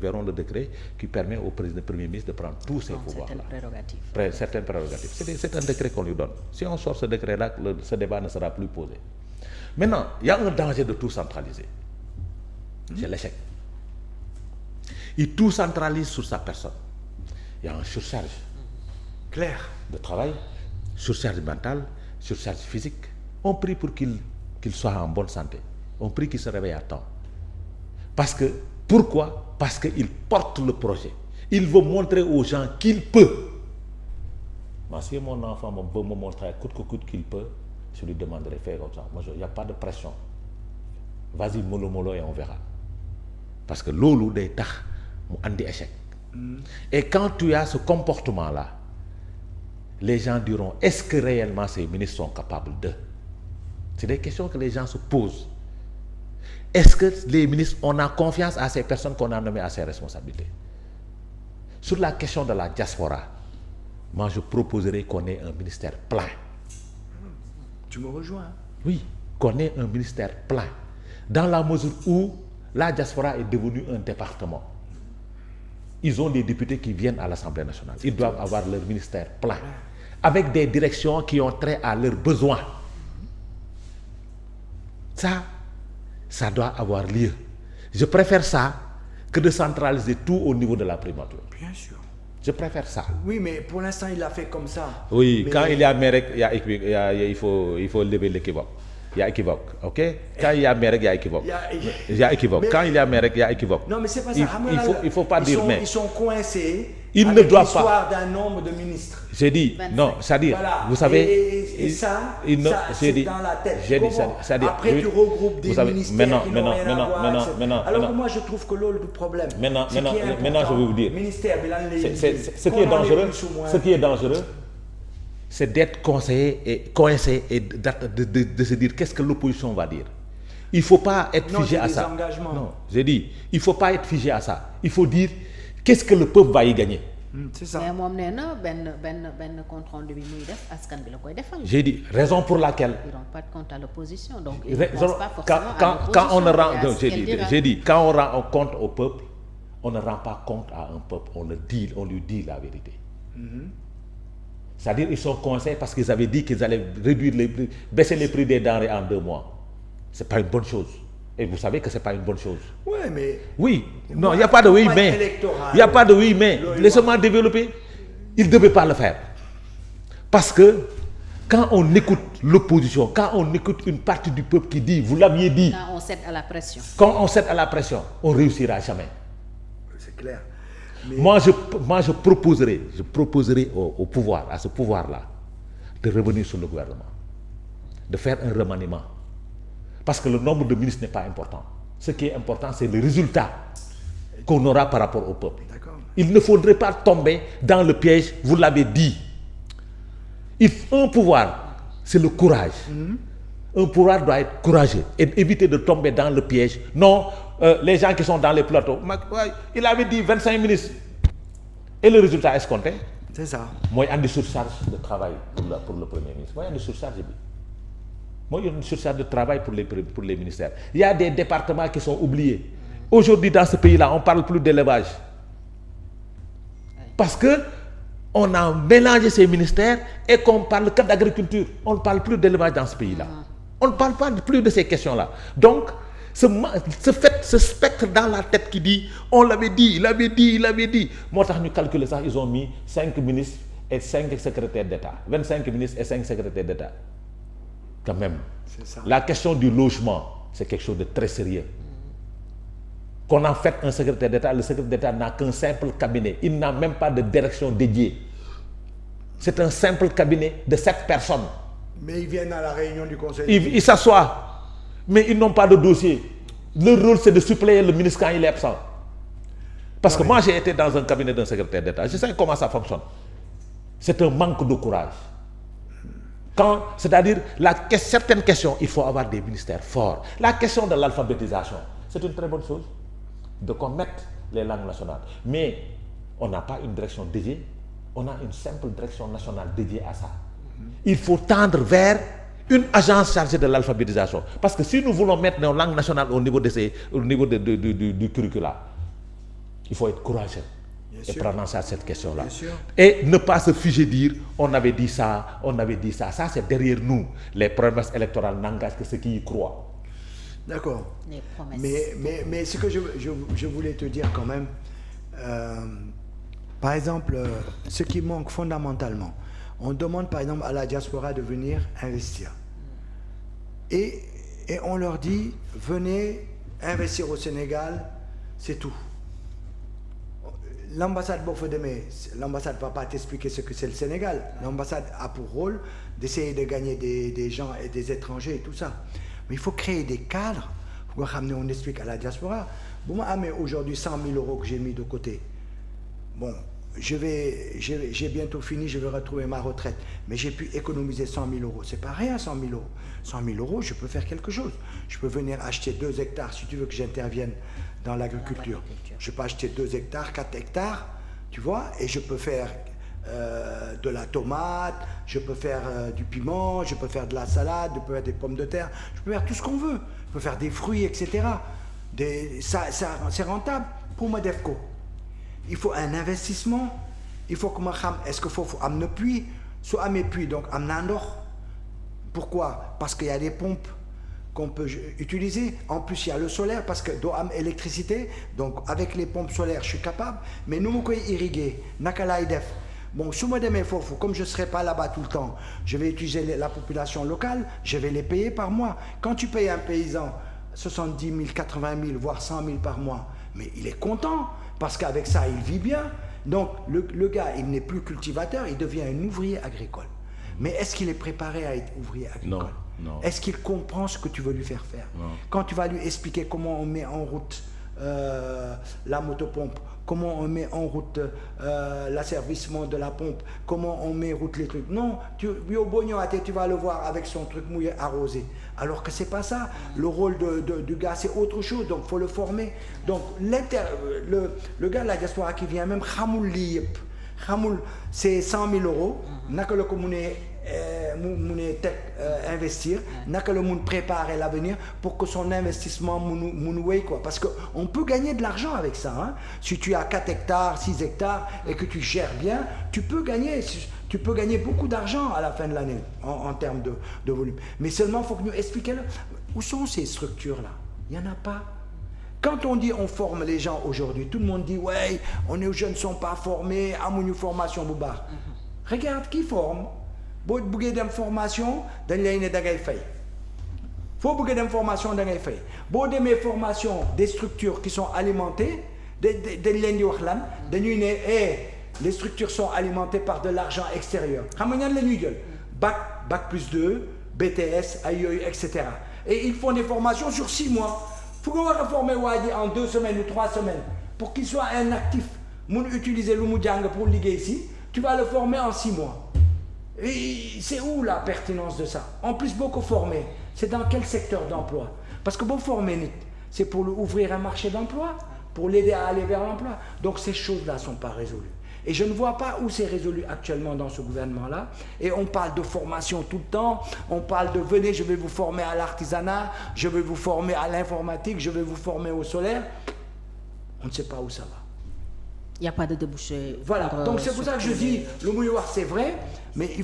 verront le décret qui permet au Premier ministre de prendre tous ses pouvoirs. Certaines prérogatives. C'est un décret qu'on lui donne. Si on sort ce décret-là, ce débat ne sera plus posé. Maintenant, il y a un danger de tout centraliser. C'est l'échec. Il tout centralise sur sa personne. Il y a un surcharge clair de travail, surcharge mentale, surcharge physique. On prie pour qu'il soit en bonne santé. On prie qu'il se réveille à temps. Pourquoi? Parce qu'il porte le projet. Il veut montrer aux gens qu'il peut. Moi, si mon enfant veut me montrer coûte que coûte qu'il peut, je lui demanderai de faire comme ça. Moi, il n'y a pas de pression. Vas-y, mollo et on verra. Parce que l'eau day tax mu andi échec. Et quand tu as ce comportement-là, les gens diront, est-ce que réellement ces ministres sont capables de? C'est des questions que les gens se posent. Est-ce que les ministres, on a confiance à ces personnes qu'on a nommées à ces responsabilités? Sur la question de la diaspora, moi je proposerais qu'on ait un ministère plein. Tu me rejoins? Oui, qu'on ait un ministère plein. Dans la mesure où la diaspora est devenue un département. Ils ont des députés qui viennent à l'Assemblée nationale. Ils doivent avoir leur ministère plein. Avec des directions qui ont trait à leurs besoins. Ça doit avoir lieu. Je préfère ça que de centraliser tout au niveau de la primature. Bien sûr. Je préfère ça. Oui, mais pour l'instant, il l'a fait comme ça. Oui, mais... quand il y a Mérec, il faut lever l'équivoque. Il y a équivoque, ok? Quand il y a Mérec, il y a équivoque. Il y a équivoque. Mais... Quand il y a Mérec, il y a équivoque. Non, mais c'est pas ça. Il faut pas dire mais. Ils sont coincés. Ils avec ne doivent l'histoire d'un nombre de ministres. J'ai dit, 25. Non, c'est-à-dire, voilà. Vous savez... Et ça c'est dans la tête. J'ai dit, c'est-à-dire... Après, tu regroupes des ministères qui n'ont rien à voir. Alors moi, je trouve que l'autre problème... Maintenant, je vais vous dire. Ce qui est dangereux, c'est d'être coincé et de se dire qu'est-ce que l'opposition va dire. Il ne faut pas être figé à ça. Non, j'ai dit, il ne faut pas être figé à ça. Il faut dire qu'est-ce que le peuple va y gagner. C'est ça. Mais moom nee na benn compte rendu bi muy def askan bi la koy defal. J'ai dit raison pour laquelle. Ils rendent pas de compte à l'opposition, donc ils ne pensent pas forcément à l'opposition. Quand on ne rend, j'ai dit quand on rend compte au peuple, on ne rend pas compte à un peuple, on lui dit la vérité. C'est-à-dire ils sont coincés parce qu'ils avaient dit qu'ils allaient baisser les prix des denrées en 2 mois. C'est pas une bonne chose. Et vous savez que c'est pas une bonne chose. Ouais, mais... Oui, non, il n'y a pas de oui, mais... Il n'y a pas de oui, mais... Laissez-moi développer. Il ne devait pas le faire. Parce que quand on écoute l'opposition, quand on écoute une partie du peuple qui dit, vous l'aviez dit... Quand on cède à la pression. Quand on cède à la pression, on ne réussira jamais. C'est clair. Mais... Moi, je proposerai au pouvoir, à ce pouvoir-là, de revenir sur le gouvernement. De faire un remaniement. Parce que le nombre de ministres n'est pas important. Ce qui est important, c'est le résultat qu'on aura par rapport au peuple. Il ne faudrait pas tomber dans le piège, vous l'avez dit. Un pouvoir, c'est le courage. Un pouvoir doit être courageux et éviter de tomber dans le piège. Non, les gens qui sont dans les plateaux, il avait dit 25 ministres. Et le résultat escompté? C'est ça. Moi, il y a une surcharge de travail pour le Premier ministre. Moi, il y a une surcharge. Moi, il y a une surcharge de travail pour les ministères. Il y a des départements qui sont oubliés. Aujourd'hui, dans ce pays-là, on ne parle plus d'élevage. Parce qu'on a mélangé ces ministères et qu'on ne parle que d'agriculture. On ne parle plus d'élevage dans ce pays-là. On ne parle pas plus de ces questions-là. Donc, ce spectre dans la tête qui dit, on l'avait dit, il avait dit. Moi, nous calculons ça, ils ont mis 5 ministres et 5 secrétaires d'État. 25 ministres et 5 secrétaires d'État. Quand même, ça. La question du logement, c'est quelque chose de très sérieux. Qu'on en fait un secrétaire d'État, le secrétaire d'État n'a qu'un simple cabinet. Il n'a même pas de direction dédiée. C'est un simple cabinet de 7 personnes. Mais ils viennent à la réunion du conseil. Ils s'assoient, mais ils n'ont pas de dossier. Leur rôle, c'est de suppléer le ministre quand il est absent. Parce que moi, j'ai été dans un cabinet d'un secrétaire d'État. Je sais comment ça fonctionne. C'est un manque de courage. C'est-à-dire, certaines questions, il faut avoir des ministères forts. La question de l'alphabétisation, c'est une très bonne chose, de qu'on mette les langues nationales. Mais on n'a pas une direction dédiée, on a une simple direction nationale dédiée à ça. Il faut tendre vers une agence chargée de l'alphabétisation. Parce que si nous voulons mettre nos langues nationales au niveau du curricula, Il faut être courageux et prendre en charge cette question-là. Et ne pas se figer dire on avait dit ça. Ça, c'est derrière nous. Les promesses électorales n'engagent que ceux qui y croient. D'accord. Les promesses. Mais ce que je voulais te dire quand même, par exemple, ce qui manque fondamentalement, on demande par exemple à la diaspora de venir investir. Et on leur dit, venez investir au Sénégal, c'est tout. L'ambassade l'ambassade ne va pas t'expliquer ce que c'est le Sénégal. L'ambassade a pour rôle d'essayer de gagner des gens et des étrangers et tout ça. Mais il faut créer des cadres pour ramener, on explique à la diaspora. Bon, mais aujourd'hui 100 000 euros que j'ai mis de côté. Bon, j'ai bientôt fini, je vais retrouver ma retraite. Mais j'ai pu économiser 100 000 euros. C'est pas rien, 100 000 euros. 100 000 euros, je peux faire quelque chose. Je peux venir acheter 2 hectares si tu veux que j'intervienne dans l'agriculture. Je peux acheter 2 hectares, 4 hectares, tu vois, et je peux faire de la tomate, je peux faire du piment, je peux faire de la salade, je peux faire des pommes de terre, je peux faire tout ce qu'on veut. Je peux faire des fruits, etc. C'est rentable pour moi, DEFCO. Il faut un investissement. Il faut que je sache, est-ce qu'il faut amener puits, soit amener puits, donc amener un or. Pourquoi? Parce qu'il y a des pompes qu'on peut utiliser. En plus, il y a le solaire, parce que doit avoir électricité. Donc, avec les pompes solaires, je suis capable. Mais nous, nous pouvons irriguer. Bon, si je comme je ne serai pas là-bas tout le temps, je vais utiliser la population locale, je vais les payer par mois. Quand tu payes un paysan 70 000, 80 000, voire 100 000 par mois, mais il est content, parce qu'avec ça, il vit bien. Donc, le gars, il n'est plus cultivateur, il devient un ouvrier agricole. Mais est-ce qu'il est préparé à être ouvrier agricole? Non. Est-ce qu'il comprend ce que tu veux lui faire faire? Non. Quand tu vas lui expliquer comment on met en route la motopompe, comment on met en route l'asservissement de la pompe, comment on met en route les trucs. Non, tu vas le voir avec son truc mouillé arrosé. Alors que c'est pas ça. Le rôle du gars, c'est autre chose. Donc, il faut le former. Donc, le gars de la diaspora qui vient même, c'est 100 000 euros. N'a que le communé investir, n'a que le monde préparer l'avenir pour que son investissement quoi. Parce qu'on peut gagner de l'argent avec ça. Hein. Si tu as 4 hectares, 6 hectares et que tu gères bien, tu peux gagner beaucoup d'argent à la fin de l'année en termes de volume. Mais seulement, il faut que nous expliquions où sont ces structures-là. Il n'y en a pas. Quand on dit on forme les gens aujourd'hui, tout le monde dit ouais, les jeunes ne sont pas formés, à une formation boubar. Regarde qui forme. Si vous avez une formation, vous avez une fay. Faut vous avez une formation, vous avez fay. Si vous avez une formation des structures qui sont alimentées, les structures sont alimentées par de l'argent extérieur. Bac plus 2, BTS, etc. Et ils font des formations sur 6 mois. Il faut qu'on va former Wadi en 2 semaines ou 3 semaines pour qu'il soit un actif. Pour utiliser le Moudjang pour liguer ici, tu vas le former en 6 mois. Et c'est où la pertinence de ça? En plus, beaucoup formés, c'est dans quel secteur d'emploi? Parce que beaucoup formés, c'est pour ouvrir un marché d'emploi, pour l'aider à aller vers l'emploi. Donc ces choses-là ne sont pas résolues. Et je ne vois pas où c'est résolu actuellement dans ce gouvernement-là. Et on parle de formation tout le temps, on parle de venez, je vais vous former à l'artisanat, je vais vous former à l'informatique, je vais vous former au solaire. On ne sait pas où ça va. Il n'y a pas de débouché. Voilà, donc c'est pour ça que je dis, le mouilloir c'est vrai, mais il faut